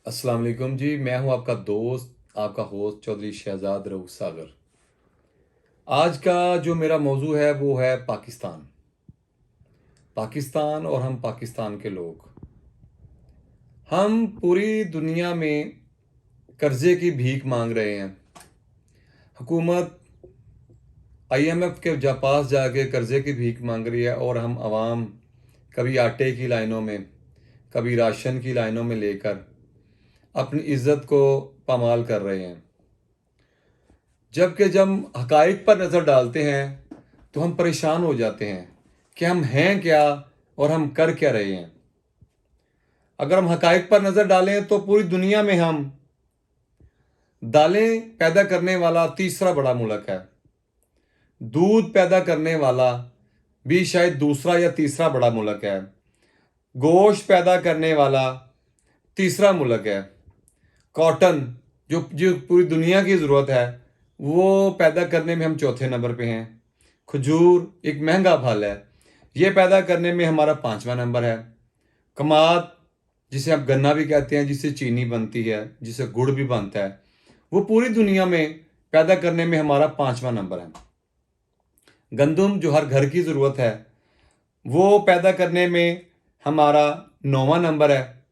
अस्सलाम वालेकुम जी। मैं हूं आपका दोस्त, आपका होस्ट चौधरी शहजाद रऊफ सागर। आज का जो मेरा मौजू है वो है पाकिस्तान। पाकिस्तान और हम पाकिस्तान के लोग। हम पूरी दुनिया में कर्जे की भीख मांग रहे हैं। हुकूमत आईएमएफ के पास जाके कर्जे की भीख मांग रही है और हम आवाम कभी आटे की लाइनों में, कभी राशन की लाइनों में लेकर अपनी इज्जत को पामाल कर रहे हैं। जबकि जब हकाइक पर नज़र डालते हैं तो हम परेशान हो जाते हैं कि हम हैं क्या और हम कर क्या रहे हैं। अगर हम हकाइक पर नज़र डालें तो पूरी दुनिया में हम दालें पैदा करने वाला तीसरा बड़ा मुल्क है। दूध पैदा करने वाला भी शायद दूसरा या तीसरा बड़ा मुल्क है। गोश्त पैदा करने वाला तीसरा मुल्क है। कॉटन जो जो पूरी दुनिया की ज़रूरत है वो पैदा करने में हम चौथे नंबर पे हैं। खजूर एक महंगा फल है, ये पैदा करने में हमारा 5वां नंबर है। कमाद जिसे आप गन्ना भी कहते हैं, जिससे चीनी बनती है, जिससे गुड़ भी बनता है, वो पूरी दुनिया में पैदा करने में हमारा 5वां नंबर है। गंदम जो हर घर की ज़रूरत है वो पैदा करने में हमारा 9वां नंबर है।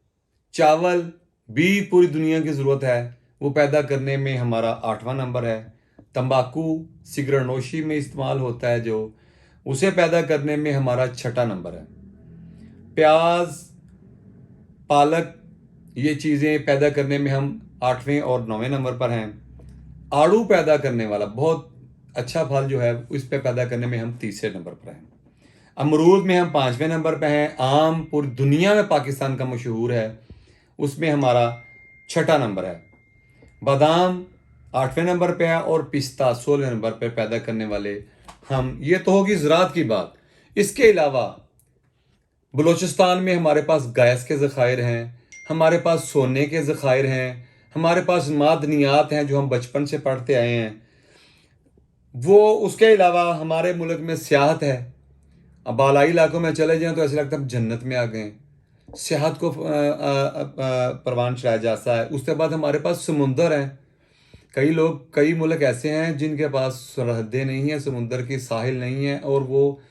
चावल भी पूरी दुनिया की ज़रूरत है, वो पैदा करने में हमारा 8वां नंबर है। तंबाकू सिगरेट नोशी में इस्तेमाल होता है जो, उसे पैदा करने में हमारा 6वां नंबर है। प्याज, पालक, ये चीज़ें पैदा करने में हम 8वें और 9वें नंबर पर हैं। आड़ू पैदा करने वाला बहुत अच्छा फल जो है उस पे पैदा करने में हम तीसरे नंबर पर हैं। अमरूद में हम 5वें नंबर पर हैं। आम पूरी दुनिया में पाकिस्तान का मशहूर है, उसमें हमारा 6वां नंबर है। बादाम 8वें नंबर पे है और पिस्ता 16वें नंबर पे पैदा करने वाले हम। ये तो होगी ज़राअत की बात। इसके अलावा बलूचिस्तान में हमारे पास गैस के ज़खायर हैं, हमारे पास सोने के ज़खायर हैं, हमारे पास मादनियात हैं जो हम बचपन से पढ़ते आए हैं। वो उसके अलावा हमारे मुल्क में सियाहत है। अब बालाई इलाकों में चले जाएं तो ऐसा लगता है हम जन्नत में आ गए। सियाहत को परवान चढ़ाया जाता है। उसके बाद हमारे पास समुंदर हैं। कई मुल्क ऐसे हैं जिनके पास सरहदें नहीं हैं, समुंदर की साहिल नहीं है, और वो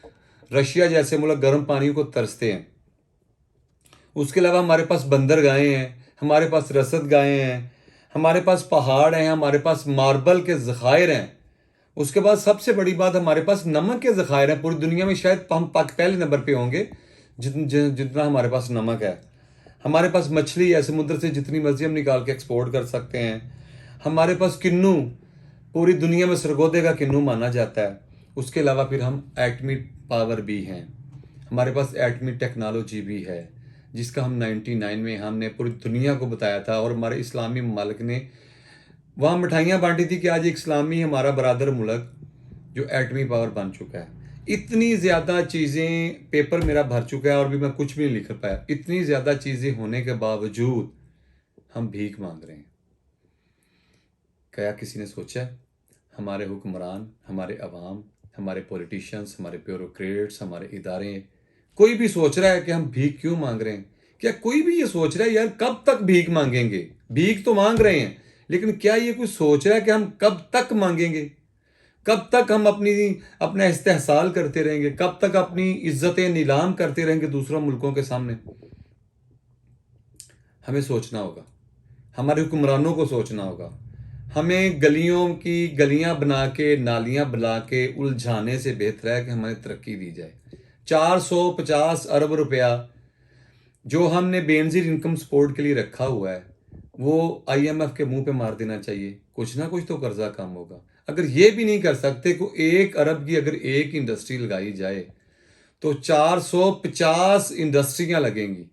रशिया जैसे मुल्क गर्म पानी को तरसते हैं। उसके अलावा हमारे पास बंदरगाहें हैं, हमारे पास रसद गाहें हैं, हमारे पास पहाड़ हैं, हमारे पास मार्बल के ज़खायर हैं। उसके बाद सबसे बड़ी बात, हमारे पास नमक के ज़खायर हैं। पूरी दुनिया में शायद हम पहले नंबर पे होंगे जितना हमारे पास नमक है। हमारे पास मछली है, समुद्र से जितनी मर्जी हम निकाल के एक्सपोर्ट कर सकते हैं। हमारे पास किन्नू, पूरी दुनिया में सरगोदे का किन्नू माना जाता है। उसके अलावा फिर हम एटमी पावर भी हैं, हमारे पास एटमी टेक्नोलॉजी भी है, जिसका हम 99 में हमने पूरी दुनिया को बताया था। और हमारे इस्लामी ममालिक ने वहाँ मिठाइयाँ बांटी थी कि आज एक इस्लामी हमारा बरादर मुल्क जो एटमी पावर बन चुका है। इतनी ज़्यादा चीज़ें, पेपर मेरा भर चुका है और भी मैं कुछ भी नहीं लिख पाया। इतनी ज़्यादा चीज़ें होने के बावजूद हम भीख मांग रहे हैं। क्या किसी ने सोचा हमारे हुक्मरान, हमारे अवाम, हमारे पॉलिटिशियंस, हमारे ब्यूरोक्रेट्स, हमारे इदारे, कोई भी सोच रहा है कि हम भीख क्यों मांग रहे हैं? क्या कोई भी ये सोच रहा है यार कब तक भीख मांगेंगे? भीख तो मांग रहे हैं, लेकिन क्या ये कोई सोच रहा है कि हम कब तक मांगेंगे? कब तक हम अपना इस्तेहसाल करते रहेंगे? कब तक अपनी इज्जतें नीलाम करते रहेंगे दूसरों मुल्कों के सामने? हमें सोचना होगा, हमारे हुक्मरानों को सोचना होगा। हमें गलियां बना के, नालियां बना के उलझाने से बेहतर है कि हमें तरक्की दी जाए। 450 अरब रुपया जो हमने बेनजीर इनकम सपोर्ट के लिए रखा हुआ है वो आईएमएफ के मुंह पे मार देना चाहिए। कुछ ना कुछ तो कर्जा कम होगा। अगर ये भी नहीं कर सकते को 1 अरब की अगर एक इंडस्ट्री लगाई जाए तो 450 इंडस्ट्रियां लगेंगी।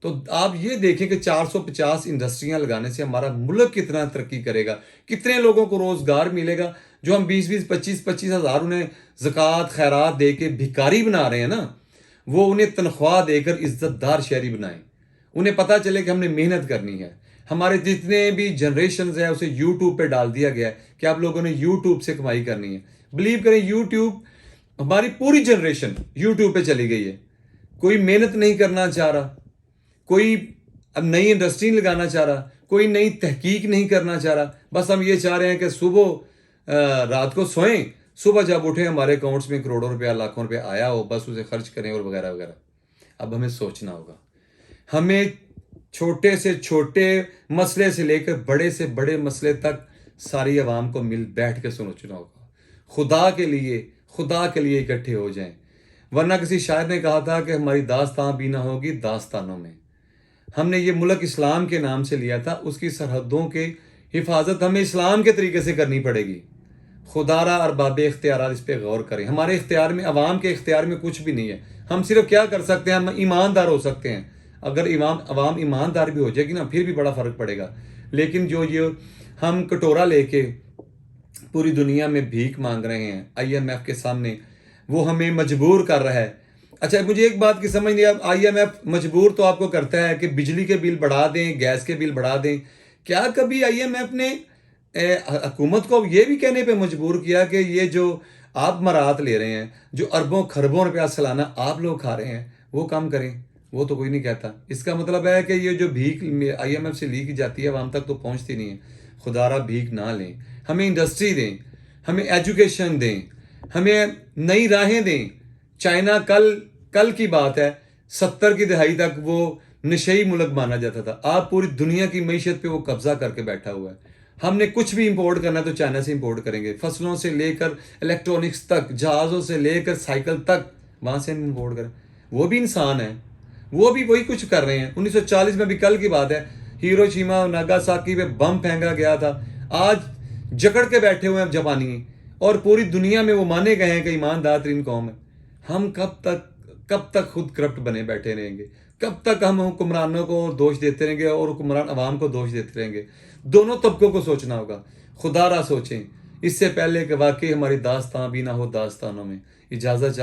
तो आप ये देखें कि 450 इंडस्ट्रियां लगाने से हमारा मुल्क कितना तरक्की करेगा, कितने लोगों को रोजगार मिलेगा। जो हम 20-20, 25-25 हज़ार उन्हें ज़कात खैरात दे के भिखारी बना रहे हैं ना, वो उन्हें तनख्वाह देकर इज्जतदार शहरी बनाएं। उन्हें पता चले कि हमने मेहनत करनी है। हमारे जितने भी जनरेशन है उसे यूट्यूब पे डाल दिया गया है कि आप लोगों ने यूट्यूब से कमाई करनी है। बिलीव करें, यूट्यूब, हमारी पूरी जनरेशन यूट्यूब पे चली गई है। कोई मेहनत नहीं करना चाह रहा, कोई اب نئی انڈسٹری نہیں لگانا چاہ رہا، کوئی نئی تحقیق نہیں کرنا چاہ رہا، بس ہم یہ چاہ رہے ہیں کہ صبح رات کو سوئیں، صبح جب اٹھیں ہمارے اکاؤنٹس میں کروڑوں روپیہ لاکھوں روپے آیا ہو، بس اسے خرچ کریں اور وغیرہ وغیرہ۔ اب ہمیں سوچنا ہوگا، ہمیں چھوٹے سے چھوٹے مسئلے سے لے کر بڑے سے بڑے مسئلے تک ساری عوام کو مل بیٹھ کے سوچنا ہوگا، خدا کے لیے اکٹھے ہو جائیں، ورنہ کسی شاعر نے کہا تھا کہ ہماری داستان بھی نہ ہوگی داستانوں میں۔ ہم نے یہ ملک اسلام کے نام سے لیا تھا، اس کی سرحدوں کی حفاظت ہمیں اسلام کے طریقے سے کرنی پڑے گی۔ خدا را ارباب اختیارات اس پہ غور کریں، ہمارے اختیار میں، عوام کے اختیار میں کچھ بھی نہیں ہے۔ ہم صرف کیا کر سکتے ہیں، ہم ایماندار ہو سکتے ہیں۔ اگر عوام ایماندار بھی ہو جائے گی نا، پھر بھی بڑا فرق پڑے گا۔ لیکن جو یہ ہم کٹورا لے کے پوری دنیا میں بھیک مانگ رہے ہیں IMF کے سامنے، وہ ہمیں مجبور کر رہا ہے۔ اچھا مجھے ایک بات کی سمجھ نہیں، اب IMF مجبور تو آپ کو کرتا ہے کہ بجلی کے بل بڑھا دیں، گیس کے بل بڑھا دیں۔ کیا کبھی IMF نے حکومت کو یہ بھی کہنے پہ مجبور کیا کہ یہ جو آپ مراد لے رہے ہیں، جو اربوں خربوں روپیہ سالانہ آپ لوگ کھا رہے ہیں، وہ کم کریں؟ وہ تو کوئی نہیں کہتا۔ اس کا مطلب ہے کہ یہ جو بھیک IMF سے لی کی جاتی ہے عوام تک تو پہنچتی نہیں ہے۔ خدا را بھیک نہ لیں، ہمیں انڈسٹری دیں، ہمیں ایجوکیشن دیں، ہمیں نئی راہیں دیں۔ چائنا کل کی بات ہے، 70 کی دہائی تک وہ نشئی ملک مانا جاتا تھا، آپ پوری دنیا کی معیشت پہ وہ قبضہ کر کے بیٹھا ہوا ہے۔ ہم نے کچھ بھی امپورٹ کرنا ہے تو چائنا سے امپورٹ کریں گے، فصلوں سے لے کر الیکٹرانکس تک، جہازوں سے لے کر سائیکل تک وہاں سے ہم امپورٹ کریں۔ وہ بھی انسان ہیں، وہ بھی وہی کچھ کر رہے ہیں۔ 1940 میں بھی کل کی بات ہے، ہیروشیما اور ناگاساکی پہ بم پھینکا گیا تھا، آج جکڑ کے بیٹھے ہوئے ہیں جاپانی، اور پوری دنیا میں وہ مانے گئے ہیں کہ ایماندار ترین قوم ہے۔ ہم کب تک خود کرپٹ بنے بیٹھے رہیں گے؟ کب تک ہم حکمرانوں کو دوش دیتے رہیں گے اور حکمران عوام کو دوش دیتے رہیں گے؟ دونوں طبقوں کو سوچنا ہوگا۔ خدا را سوچیں اس سے پہلے کہ واقعی ہماری داستان بھی نہ ہو داستانوں میں۔ اجازت چاہتے